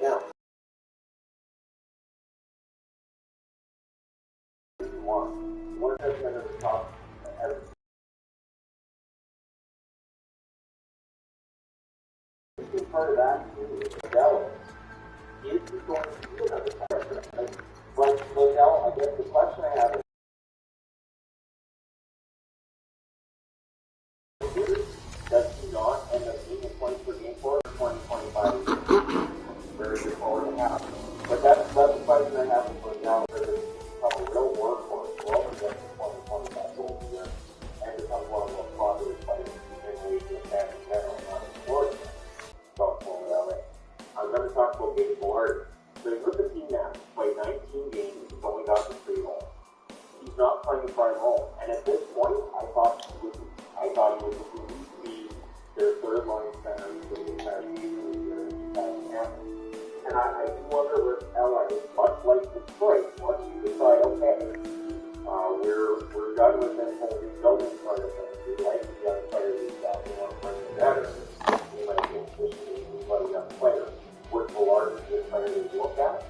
Now, one has been at the top as part of that is Liddell. Is he going to be another character? But Liddell, I guess the question I have is, does he not end up being a point per game for 2025? Very good forward to have. But that's the question I have with Liddell, whether he can become a real workhorse well to get to 2025 goals a year and become one of the most popular players in the league with fans in general, not in Florida. I'm going to talk about Gabe Ballard. So he's with the team now. He's played 19 games. He's only got the 3 goals. He's not playing a prime role. And at this point, I thought he would at least be their third line center for the entire season this year in 2000. And I do wonder with LA, much like Detroit, once you decide, okay, we're done with this whole rebuilding part of things. We like the young players we've got. We want to bring them better. We might be in a position to let a young player. Would Ballard be a player to look at?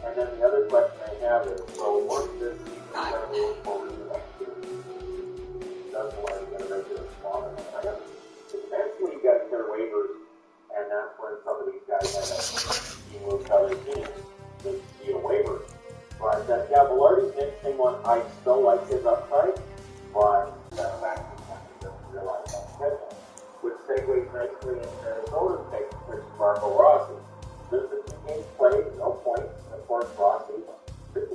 And then the other question I have is, so once this season is going to move forward to next year, does Ballard get a regular spot in the lineup? Eventually you got to clear waivers, and that's when some of these guys end up being moved to other teams to see a waiver. But yeah, Ballard is an interesting one. I still like his upside, but the fact that he doesn't realize that potential, which segues nicely into Minnesota's pick, which is Marco Rossi. Just the 2 games played, no points. Of course, Rossi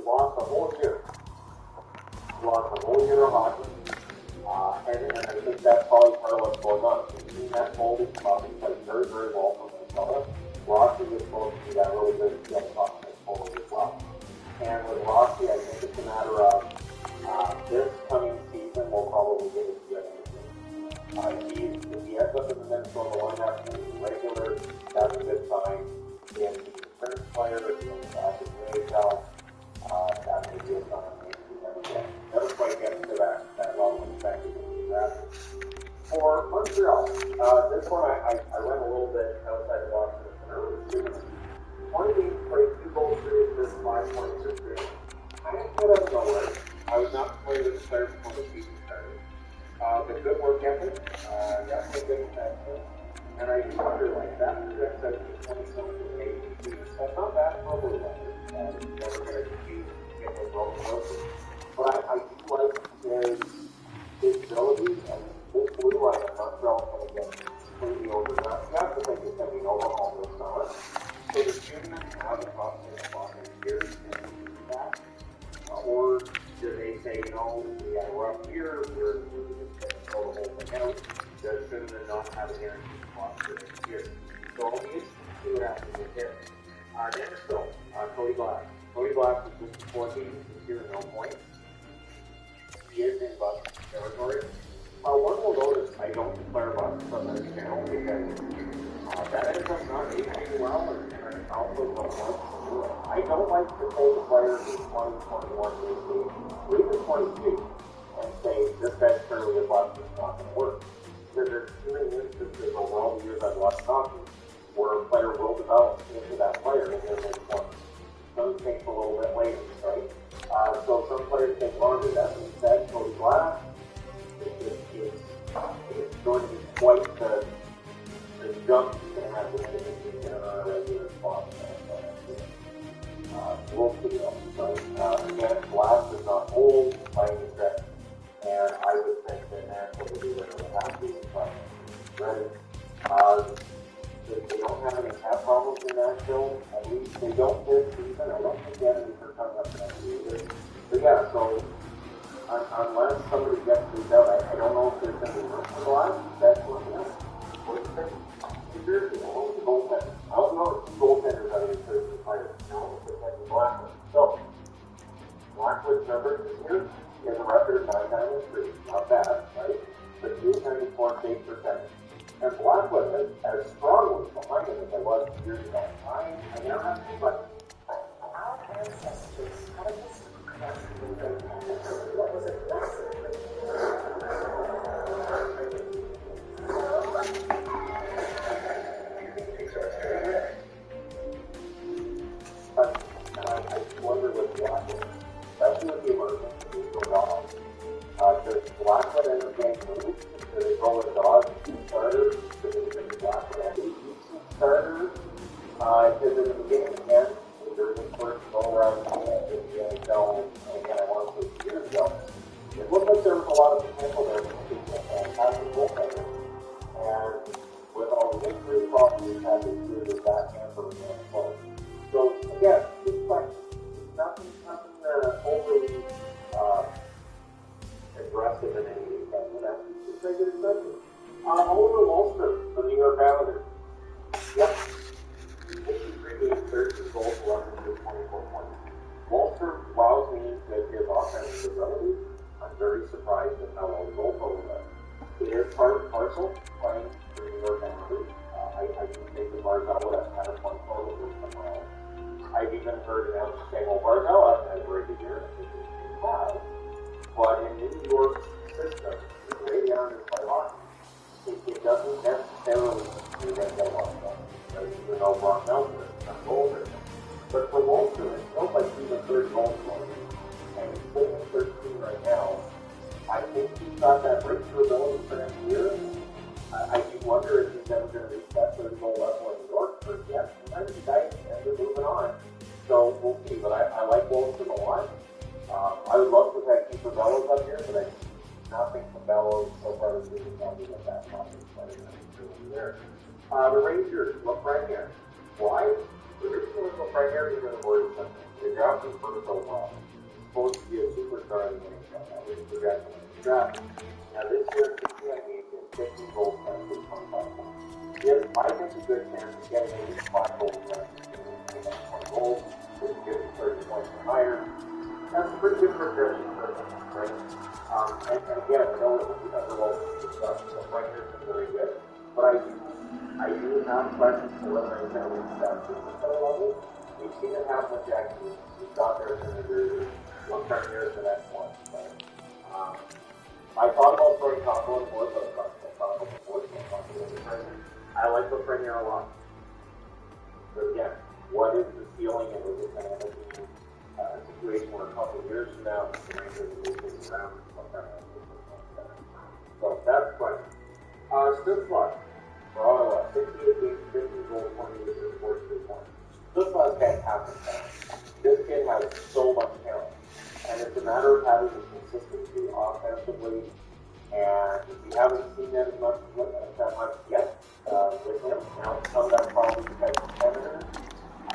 lost a whole year. Lost a whole year of hockey. And I think that's probably part of what's going on. We've seen that Goldie come up and play very, very well for Minnesota. Rossi was supposed to be that really good skill prospect forward as well. And with Rossi, I think it's a matter of this coming season, we'll probably get to see anything. If he ends up in the Minnesota lineup and he's regular, that's a good sign. If he's a first player, if he's back in the NHL, that may be a sign maybe never quite get to that level of effectiveness. For Montreal, this one I went a little bit outside the box in the early season. 20 games played, 2 goals, 3 assists, 5 points this year. I didn't get out of nowhere. I was not familiar with the players before the season started. But good work ethic, definitely good defenseman. And I do wonder, like, that projects out to 2020 maybe. That's not bad for a blue line. Never going to compete in the broken roses. But I do like his ability, and this blue line of Montreal is going to get completely overdone. You have to think it's going to be an overhaul this summer. So the students have the top 10 spot next year and do that. Or do they say, we had a rough year, we're just going to throw the whole thing out? Does Finland not have a guaranteed spot for next year? So I'll be interested to see what happens with him. Nashville, Cody Glass. Cody Glass was just 4 games this year, no points. He is in bust territory. One will notice I don't declare bust from this channel because that ends up not aging well, and I also don't like to do it. I don't like to take players in 20, 21, 18, or even 22 and say this guy's clearly a bust, it's not going to work. Because there's too many instances over all the years I've watched hockey where a player will develop into that player in their mid-20s. Some take a little bit later, right? So some players take longer. That being said, Cody Glass, it's going to be quite the jump he's going to have to make if he's in a regular spot. We'll see, right? Again, Glass is not old by any stretch, and I would think that Nashville will be really happy with ready. They don't have any cap problems in Nashville. At least they don't this season. I don't think they have any for coming up next year. But yeah, so unless somebody gets moved out, I don't know if there's going to be room for Glass. That's what you know. What do you think? New Jersey, I don't know goaltenders. I don't know if goaltenders are New Jersey players. No, it's like Blackwood. So, Blackwood's number this year is a record of 993. Not bad, right? But 294 save percentage. And Blackwood has strongly behind him as I was 2 years ago. I now have to, but our ancestors had a what was it? Because in the beginning, again, during the first go-around in the NHL, and again, I want to say 2 years ago, it looked like there was a lot of potential there for the fantastic goaltender. And with all the injury problems we've had this year, that hamper is going to close. So, again, it's like nothing overly aggressive in any of these guys. That's just very good expensive. Oliver Wahlstrom, the New York Islanders. Yep. 53 games, 13 goals, 11 assists, 24 points. Wahlstrom wows me with his offensive ability. I'm very surprised at how well goal total is. It is part and parcel playing for the New York Islanders. I do think the Barzal would have had a fun total with somewhere else. I've even heard announced saying, well, Barzal hasn't had a very good year. I think he has. But in New York's system, the way the Islanders play hockey, it doesn't necessarily mean that they want to. Even though Brock Nelson is not older. But for Molson, it feels like he's a third goal scorer. And he's sitting at 13 right now. I think he's got that breakthrough ability for next year. I do wonder if he's ever going to reach that third goal level in New York. But yes, sometimes he dies and they're moving on. So we'll see. But I like Molson a lot. I would love to have Keeper Bellows up here, but I see nothing from Bellows so far this season. I'll be with that topic. There. The Rangers look right here. Why? The Rangers look right here because of where he's something. They drafted him first overall. Supposed to be a superstar in the NHL. That was projected in the draft. Now this year, 69 games and 15 goals with 25 points. He has, I think, a good chance of getting at least 5 goals right. 20 goals, which gives him 30 points or higher. That's a pretty good progression for him, right? And again, I know it was because of all the stuff, so right here is very good. But I do have questions for whether he's going to reach that superstar level. We've seen it happen with Jack Hughes. He's got there in the year. One time here is the next one. But, I thought about throwing Taco and Ford, but I thought about Ford. I like the Premier a lot. But again, what is the ceiling, and is it going to be a situation where a couple of years from now, the Rangers will move things around? So that's question. Still fun. For Ottawa, 68 games, 15 goals, 20 assists, 43 points. This was fantastic talent. This kid has so much talent. And it's a matter of having the consistency offensively. And we haven't seen that much yet with him. Now, some of that probably because competitors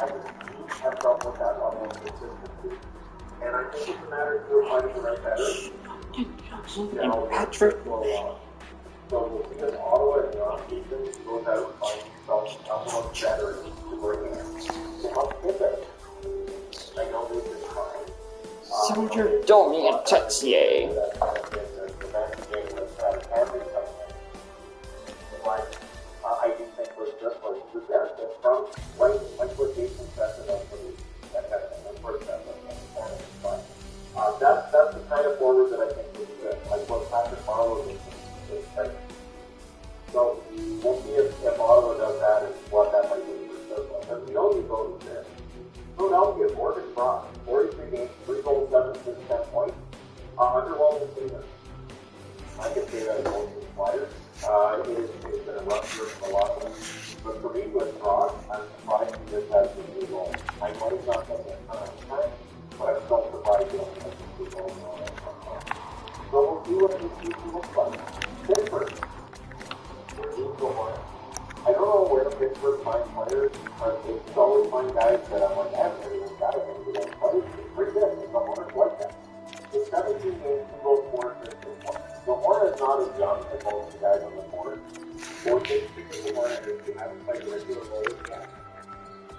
as a team have trouble with that level of consistency. And I think it's a matter of finding the right better. Patrick. So we'll see if Ottawa in the offseason goes out and finds someone better to bring in to help get it. I know this is fine. Soldier Domi and Texier. The messaging was trying to handle something. But I do think was just like the benefit from like what Jason said to them for that first step of that's the kind of forward that I think would be good. Like what Patrick Marleau did. So we'll see if Ottawa does that and what that might do for Circle. But we know you voted there. Philadelphia, Morgan Frost, 43 games, 3 goals, 7 assists, 10 points. Underwhelming season. I can say that as well as the Flyers. It's been a rough year for a lot of them. But for me with Frost, I'm surprised he just has the 2 goals. I know he's not getting a ton of time, but I'm still surprised he only has the 2 goals. So we'll see what this season looks like. Pittsburgh. I don't know where Pittsburgh finds players, but they always find guys that I'm like, I've never even got against the next players. It's pretty good. It's the Hornets like that. It's 17 games, 2 goals, 4 assists, 6 points. The Hornets not as young as most of the guys on the Hornets. 4 6 because the Hornets haven't played regular roles yet.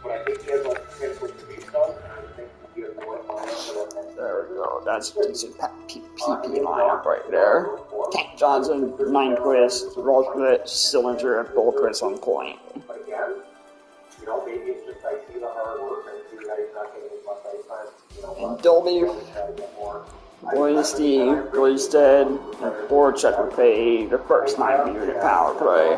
But I think he has a potential to be so, and I think he has more fun for that next. There we go. That's a decent PP lineup right there. Tank Johnson, Nyquist, Rolfit, Sillinger, and Bolquist on point. But again, you know, maybe it's just I see the hard work and see that he's not getting as much ice time. You know, and Dolby, Boynesty, Gleasted, and Voracek would play the first 9 minutes of power play.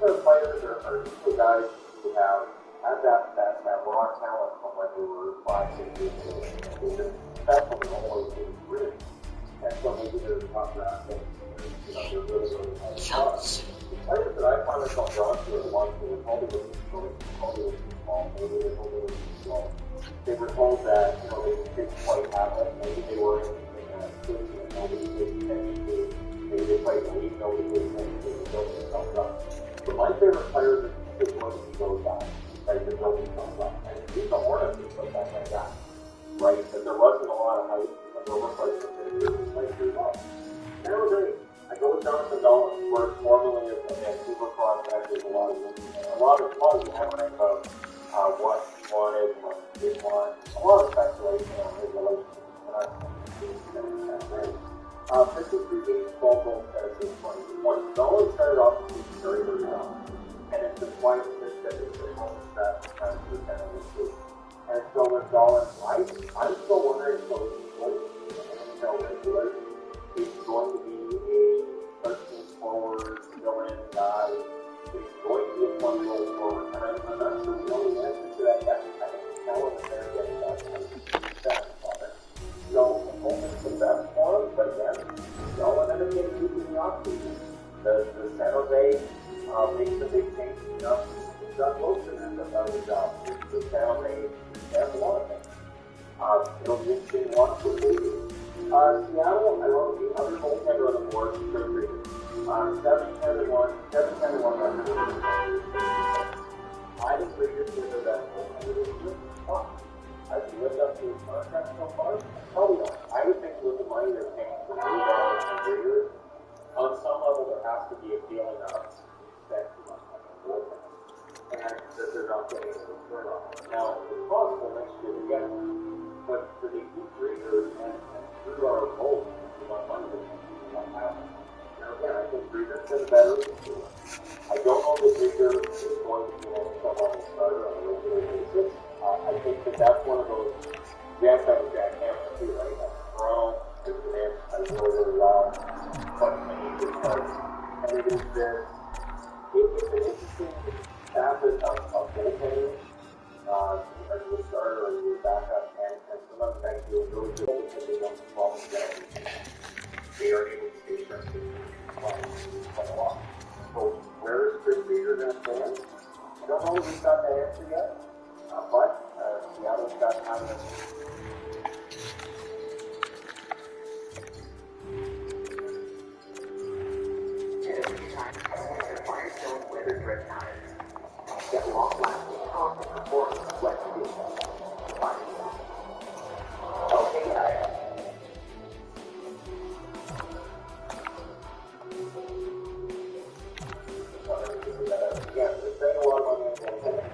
Players are the guys who have had that raw talent from when they were 5, 6 years old. That's what they always do, really. And so maybe there's a top draft thing. You know, they're really hard. The players that I comments on Johnson were the ones who were told it was too small, maybe they were told it was too slow. They were told that, they didn't quite have it, maybe they were in a city and nobody paid attention to, maybe they played the league, nobody paid attention to, they built themselves up. But my favorite players is going to be those guys, right, that built themselves up. And he's the Hornets who put that like that, right, because there wasn't a lot of hype, and there was like well. That was great. I go with Jonathan Dolan, where formerly of the Vancouver prospect, there's a lot of hammering about what he wanted, what he didn't want, a lot of speculation on his relationship. And I 53 games, 12 goals, 6 20. Dolan started off the season very, very well. And it's been quite a bit that it's been almost that kind of the and so with Dolan, I'm still wondering, so he's going to be an NHL regular. He's going to be a 13 forward, fill-in guy. He's going to be a 20-goal forward. And I'm not sure we know the answer to that yet. I can tell him that they're getting that from it. So I'm hoping it's the best for him, but again, Dolan ended up getting used in the offseason. The San Jose makes a big change. John Wilson ends up out of the job. The San Jose have a lot of things. It'll be interesting to watch what they do. Seattle, I wrote the other goaltender on the board, Chris Reed. 7-10-1 record. I think Reed's been the best goaltender this year. Has he lived up to his contract so far? Probably not. I would think with the money they're paying for Reed and Reed, on some level there has to be a feeling of that too much money on goaltender. And that they're not getting a return on it. Now, it's possible next year to get it, but for the keep Reeders and through our goals, we want money to not happen. Now, again, I think Reeders been better this year. I don't know that Reeder is going to be an NHL level starter on a regular basis. I think that's one of those. We have to have Jack Hammond too, right? That's Toronto, has been in, has really, really well, but many good starts. And it is this. It's an interesting facet of goaltending. Are you a starter or are you a backup? And sometimes I feel really good because they don't fall together. They are able to stay strengthened quite a lot. So where is Chris Reeder going to stand? I don't know if we've got that answer yet, but Seattle's got time to. Get long-lasting confidence performance when you do. Okay, guys. Again, we're spending a lot of money on goaltending.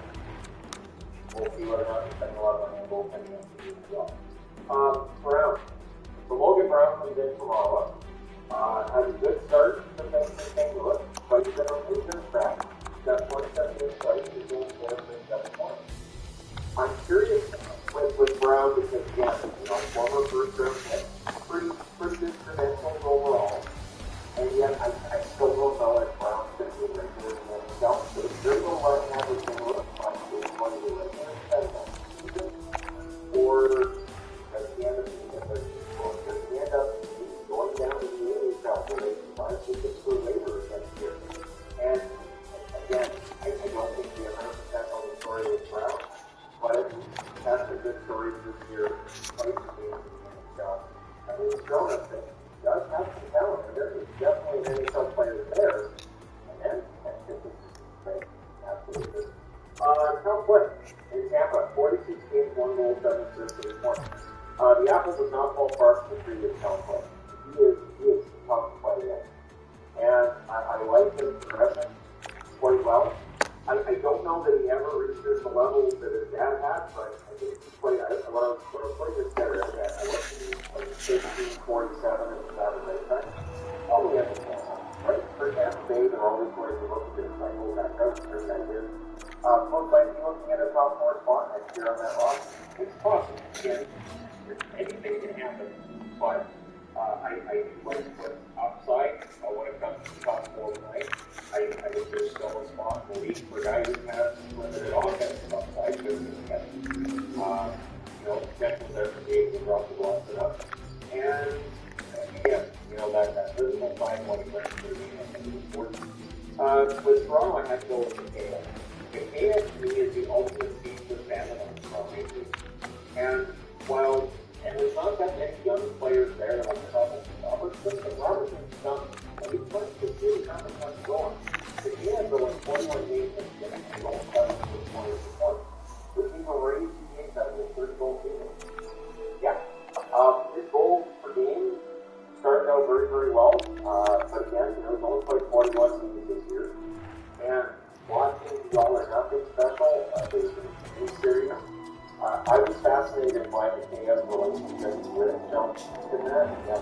We'll see whether or not we're spending a lot of money on goaltending as well. Brown. So Logan Brown comes in from Ottawa. Has a good start for St. Louis, but he's been back. Got 27 insights, he's doing 7 points. I'm curious with Brown because, again, former first-round pick, pretty good credentials overall, and yet I still don't know if Brown's going to be a regular in the NHL. So if they're going to let him have his thing with him, like he's going to be a regular season, or does he end up going down to the NHL where they can find specifically later next year? And again, I don't think we 100% know the story with Brown, but that's a good story this year. Fight the game in the NHL. I mean, he's shown us that he does have some talent, and there is definitely an NHL player there. And then, I think this is great. Absolutely. Tom Quick in Tampa, 46 games, 1 goal, 7 assists, 8 points. The apple does not fall far from the tree with Tom Quick. He is tough to play against. And I like his progression quite well. I don't know that he ever reaches the level that his dad had, but I think he's played. When I was playing his dad, I was 15, 47 in the Saturday time. All the way up to right? For Tampa Bay, they're always going to look at their cycle back out. There's that year. Most likely looking at a top 4 spot next year on that roster. It's possible. Again, anything can happen, but I do like the upside when it comes to top 4 tonight. I think there's still a spot in the league for guys who have limited offensive upside because potential there for games and drop the ball set up. And again, that physical side when it brings to the game, I think is important. with Toronto, I have to go with Mikheyev. Mikheyev, to me, is the ultimate seamless stamina from Maple. And while, and there's not that many young players there that I thought was Robertson, but Robertson's done, and he's trying to see how much that's going. Mikheyev, though, in 21 games, and he's goal 7 for 20 points. Which means already 2 games out of his 30 goal season. Yeah. His goals per game started out very, very well. But again, he's only played 41 games this year. And watching the All or Nothing special, there's a new series. I was fascinated by Mikheyev's relationship with John Skinner, and that's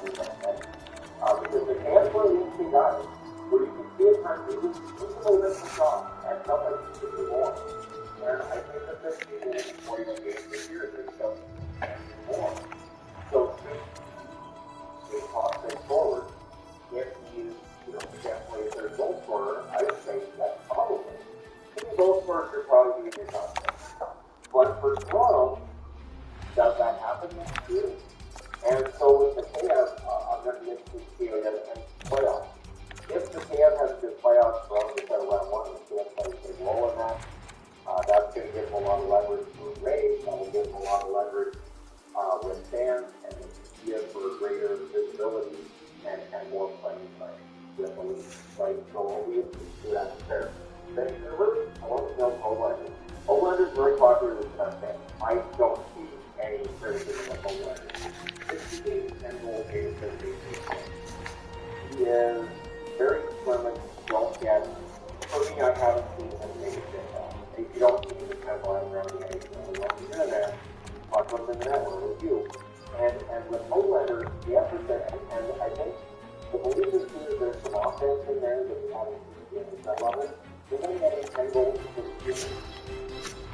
because Mikheyev's one of the interesting guys, where you can see it turn, he was a little bit of shot, and felt like he could do more. And I think that this season is 41 games this year, there's just more. So, to toss things forward, if he's, definitely a third goal scorer, I would say that's probably. Two goal scorers should probably be in your top 10. But for Toronto, does that happen next year? And so with Mikheyev, I'm going to be interested to see how he does in playoffs. If Mikheyev has a good playoffs, Toronto gets out of round 1, and Mikheyev plays a big role in that, that's going to give him a lot of leverage for Ray. That will give him a lot of leverage with fans, and give for greater visibility and more playing time with the league. Right? So we have to do that there. Then I want to know Olander. Olander's very popular with fans. I don't see any criticism of Olander. 60 games, 10 goals, 8 assists, he is very swimming, don't get. For me, I haven't seen him make a shit out. If you don't see him kind of lying around the edge, what he's in there, talk about him in that one with you. And with Olander, the effort that, and I think the belief is too that there's some offense in there that we haven't seen at that level. They're going to get 10 goals for the season.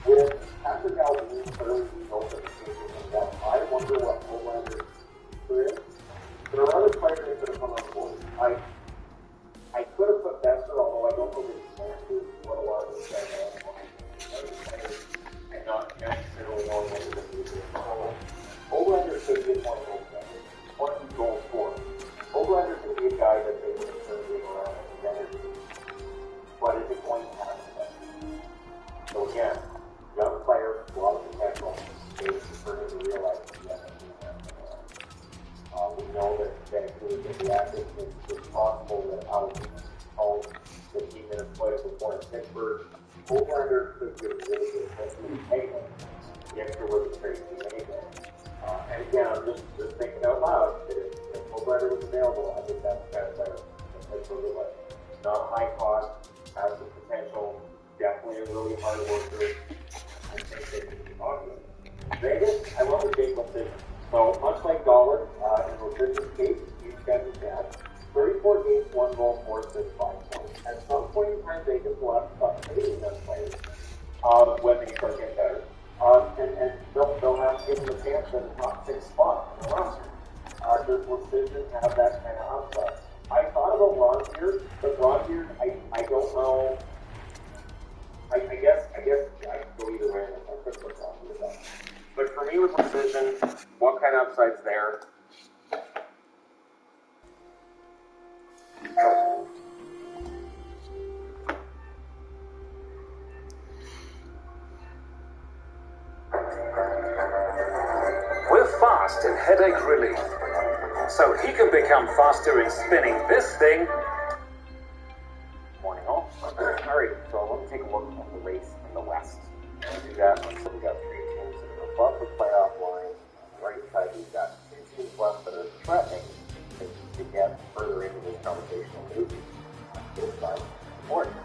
With Patrick Alvin early results of the season, that I wonder what Olander's future is. There are other players that have come on board. I could have put Besser, although I don't know that he's going to what a lot of these guys are. And not necessarily knowing what they're going to do. Olander could be one of those guys. One of these goals for him. Olander could be a guy that they would turn around and energy. But is it going to happen? So again, young player, a lot of potential, maybe for him to realize that he hasn't been there. We know that Vancouver can be active. It's possible that Alvin called 15 minutes play before in Pittsburgh. Olander could get really good defensively anyway. The extra was crazy anyway. And again, I'm just thinking out loud that if Olander was available, I think that's the kind of player that Pittsburgh would like. Not high cost, has the potential, definitely a really hard worker. I think they could be awesome. Vegas, I love the big decision. So much like Dollar, in Rosic's case, he's got his dad. 34 games, 1 goal, 4 assists, 5 points. At some point in time, Vegas will have to stop trading those players when they start getting better. And they'll have to give them a chance at the top 6 spot in the roster. Does Rosic have that kind of upside? I thought about Ron Beard, but Ron Beard, I don't know. I guess I could go either way. I could put Ron Beard up. But for me, with precision, what kind of upside's there? We're fast in headache relief, so he can become faster in spinning this thing. Morning all. Alright, so let's take a look at the race in the West. And we got 3 teams that are above the playoff line. On the right side, we've got 2 teams left that are threatening to get further into this conversational movie. This side is important.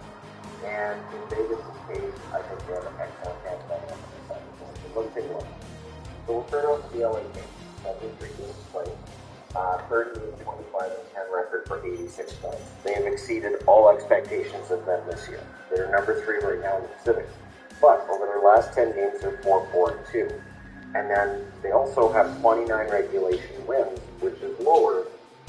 And in Vegas' case, I think they have an excellent chance at that. So let's take a look. So we'll start out with the LA game. 73 games played. 30, 25, and 10 record for 86 points. They have exceeded all expectations of them this year. They're number 3 right now in the Pacific. But over their last 10 games, they're 4-4-2. And then they also have 29 regulation wins, which is lower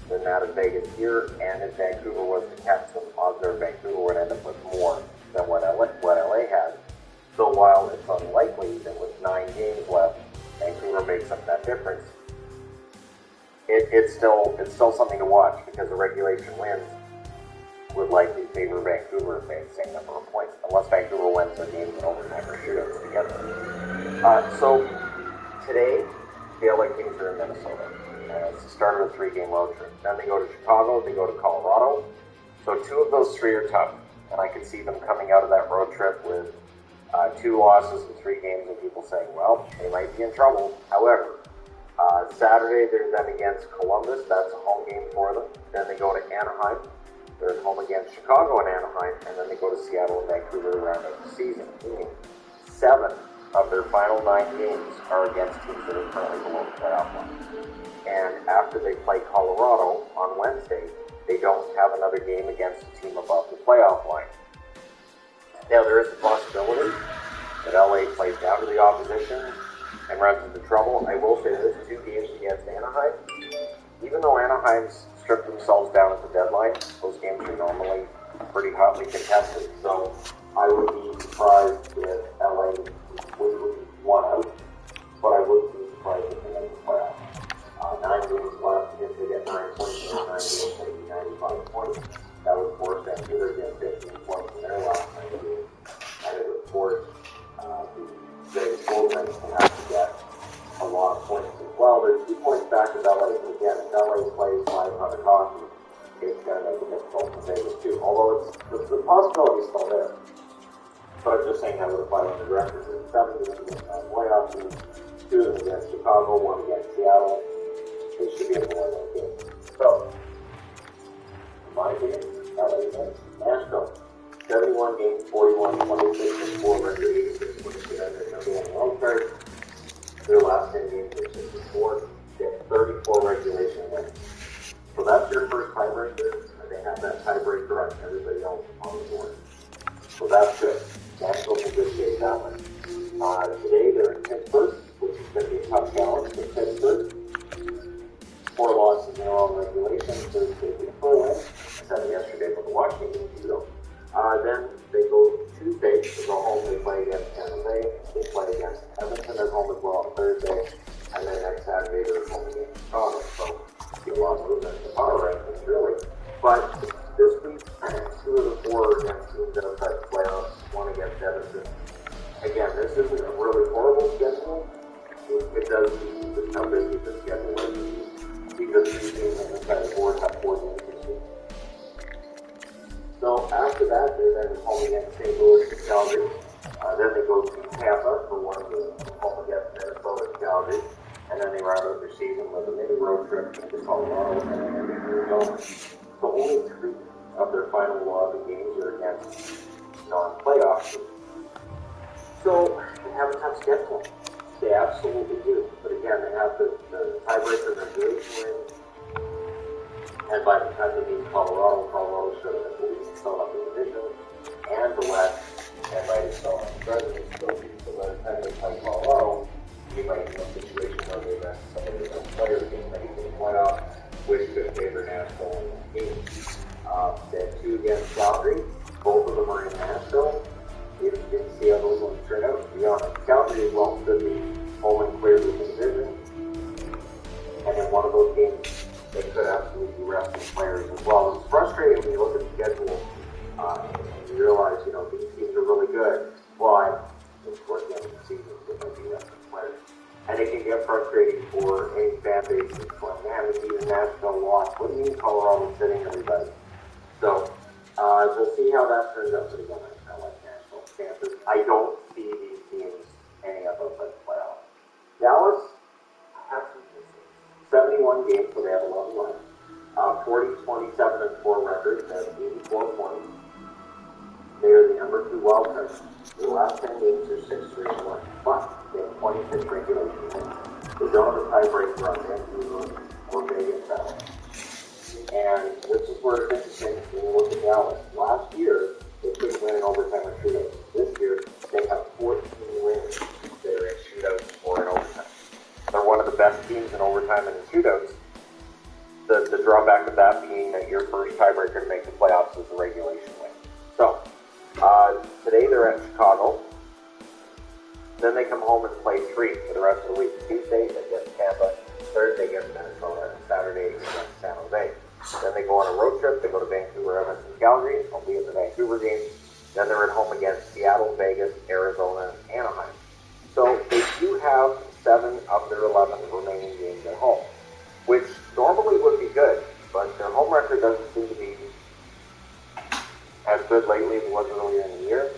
than that of Vegas here. And if Vancouver was to catch them, odds are Vancouver would end up with more than what LA has. So while it's unlikely that with 9 games left, Vancouver makes up that difference, it's still something to watch because the regulation wins would likely favor Vancouver if they had the same number of points, unless Vancouver wins their games in overtime or shootouts together. So today, the LA Kings are in Minnesota. It's the start of a 3-game road trip. Then they go to Chicago, they go to Colorado. So 2 of those 3 are tough, and I can see them coming out of that road trip with 2 losses in 3 games, and people saying, well, they might be in trouble. However, Saturday they're then against Columbus. That's a home game for them. Then they go to Anaheim. They're at home against Chicago and Anaheim, and then they go to Seattle and Vancouver to round out the season. Meaning 7 of their final 9 games are against teams that are currently below the playoff line. And after they play Colorado on Wednesday, they don't have another game against a team above the playoff line. Now, there is a possibility that LA plays down to the opposition and runs into trouble. I will say this, 2 games against Anaheim. Even though Anaheim's stripped themselves down at the deadline, those games are normally pretty hotly contested. So I would be surprised if LA would be 1 out, but I would be surprised if they make the playoffs. 9 games left, if they get 9 points in 9 games, maybe 95 points. That would force Vancouver to get 15 points in their last 9 games, and it would force the Golden to have to get a lot of points as well. There's 2 points back of LA, but again, if LA plays 500 hockey, it's going to make it difficult for Vegas too. Although the possibility is still there. But I'm just saying that with a 500 record, there's 7 games against playoffs, 2 of them against Chicago, 1 against Seattle. They should be able to win those games. So, in my opinion, LA against Nashville. 71 games, 41, 26, and 4 record, 86 points for them. They're number 1 wild card. Their last 10 games are 64. They have 34 regulation wins. So that's your first tiebreaker, and they have that tiebreaker on everybody else on the board. So that's good. Nashville's in good shape that one. Today they're in Pittsburgh, which is going to be a tough challenge for Pittsburgh. 4 losses in a row in regulation. Thursday beat Berlin. I said it yesterday, but the Washington game though. Then they go Tuesday to go home. They play against San Jose. They play against Edmonton at home as well on Thursday. And then next Saturday they're home against Chicago. So see a lot of movement in the power rankings, really. But this week, 2 of the 4 against teams outside the playoffs, 1 against Edmonton. Again, this isn't a really horrible schedule. It does the how busy the schedule is. Because 3 teams inside the board have 4 games this week. So after that, they're then home against St. Louis and Calgary. Then they go to Tampa for 1 game, home against Minnesota and Calgary. And then they round out their season with a mini road trip to Colorado and Arizona. So only 3 of their final 11 games are against non-playoff teams. So they have a tough schedule. They absolutely do. But again, they have the tiebreaker regulation win. And by the time they beat Colorado should have at least still up the division and the West, and might have still on the president. So by the time they play Colorado, you might be in a situation where they rest some of their players being ready for the playoffs, which could favor Nashville in the game. Then 2 against Calgary. Both of them are in Nashville. You can see how those ones turn out, to be honest. Calgary as well could be home and clear with the division. And in one of those games, they could absolutely be resting players as well. It's frustrating when you look at the schedule and you realize, these teams are really good. But, of course, the end of the season, they might be resting players. And it can get frustrating for any fan base that's going, man, we need a Nashville loss. What do you mean Colorado's sitting everybody? So, we'll see how that turns out. But again, I like Nashville chances. I don't see these teams ending up outside the playoffs. Dallas, 71 games, so they have 11 left. 40, 27, and 4 records. They have 84 points. They are the number 2 wild card. Their last 10 games are 6-3-1. But they have 26 regulation wins. They don't have a tiebreaker on Vancouver or Vegas now. And this is where it's interesting when you look at Dallas. Last year, they couldn't win in overtime or shootouts. This year, they have 14 wins that are in shootouts or in overtime. They're one of the best teams in overtime and in shootouts. The drawback of that being that your first tiebreaker to make the playoffs is the regulation win. So, today they're at Chicago. Then they come home and play 3 for the rest of the week. Tuesday against Tampa, Thursday against Minnesota, and Saturday against San Jose. Then they go on a road trip. They go to Vancouver, Edmonton, Calgary. I'll be at the Vancouver game. Then they're at home against Seattle, Vegas, Arizona, and Anaheim. So they do have 7 of their 11 remaining games at home, which normally would be good, but their home record doesn't seem to be as good lately as it was earlier in the year.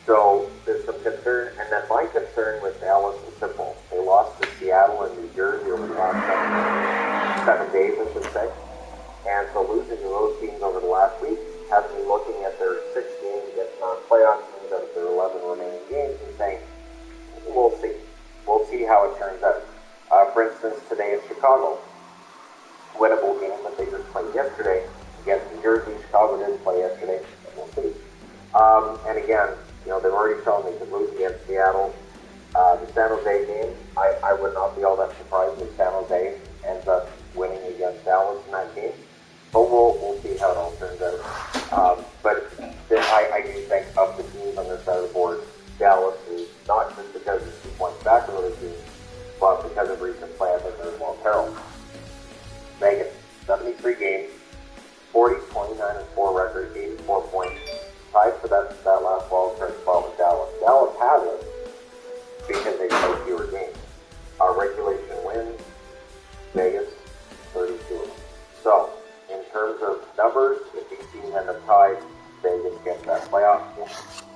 So there's some concern, and then my concern with Dallas is simple. They lost to Seattle and New Jersey over the last 7 days, I should say. And so losing to those teams over the last week has me looking at their 6 games against non-playoff teams out of their 11 remaining games and saying, we'll see. We'll see how it turns out. For instance, today in Chicago, winnable game that they just played yesterday against New Jersey. Chicago didn't play yesterday. We'll see. And again, they've already shown they could lose against Seattle. The San Jose game, I would not be all that surprised if San Jose ends up winning against Dallas in that game. But we'll see how it all turns out. But I do think of the teams on this side of the board, Dallas is not just because it's 2 points back of other teams, but because of recent play, I think they're in more peril. Vegas, 73 games, 40, 29, and 4 record, 84 points. Tied for that last wild card spot with Dallas. Dallas has it because they play fewer games. Regulation wins, Vegas, 32. So, in terms of numbers, if these teams end up tied, Vegas gets that playoff game.